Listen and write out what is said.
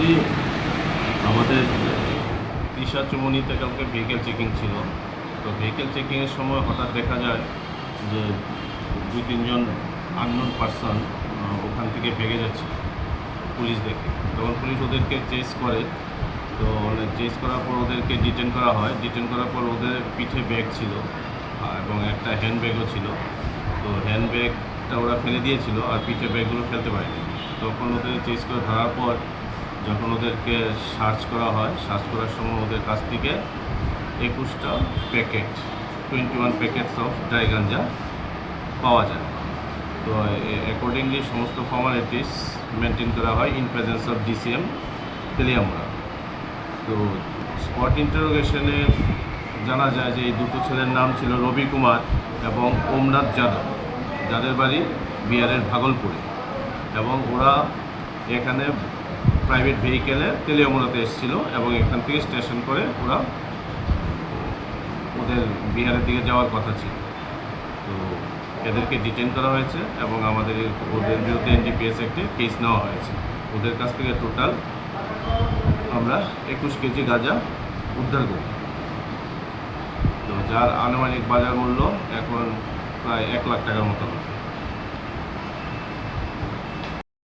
Actually আমাদের দিশা চুমনিতে কালকে vehicle checking ছিল। তো ভেহিকেল চেকিংয়ের সময় হঠাৎ দেখা যায় যে 2-3 জন আননোন পার্সন ওখান থেকে ভেগে যাচ্ছে পুলিশ দেখে। তখন পুলিশ ওদেরকে চেস করে। তো চেস করার পর ওদেরকে ডিটেন করা হয়। ডিটেন করার পর ওদের পিঠে ব্যাগ ছিল এবং একটা হ্যান্ড ব্যাগও ছিল। তো হ্যান্ড ব্যাগটা ওরা ফেলে দিয়েছিল আর পিঠে ব্যাগগুলো ফেলতে পারেনি। তখন ওদের চেস করে ধরার পর যখন ওদেরকে সার্চ করা হয়, সার্চ করার সময় ওদের কাছ থেকে 21টা প্যাকেট 21 প্যাকেটস অফ ড্রাই গাঞ্জা পাওয়া যায়। তো অ্যাকর্ডিংলি সমস্ত ফর্মালিটিস মেনটেন করা হয় in presence of DCM Teliamura. তো স্পট ইন্টারোগেশনে জানা যায় যে এই দুটো ছেলের নাম ছিল রবি কুমার এবং ওমনাথ যাদব, যাদের বাড়ি বিহারের ভাগলপুরে, এবং ওরা এখানে প্রাইভেট ভেহিকেলে তেলিয়ামুড়াতে এসেছিলো এবং এখান থেকে স্টেশন করে ওরা ওদের বিহারের দিকে যাওয়ার কথা ছিল। তো এদেরকে ডিটেন করা হয়েছে এবং আমাদের ওদের বিরুদ্ধে এনডিপিএস অ্যাক্টে কেস নেওয়া হয়েছে। ওদের কাছ থেকে টোটাল আমরা 21 কেজি গাঁজা উদ্ধার করি। তো যার আনুমানিক বাজার মূল্য এখন প্রায় 1 লাখ টাকার মতো।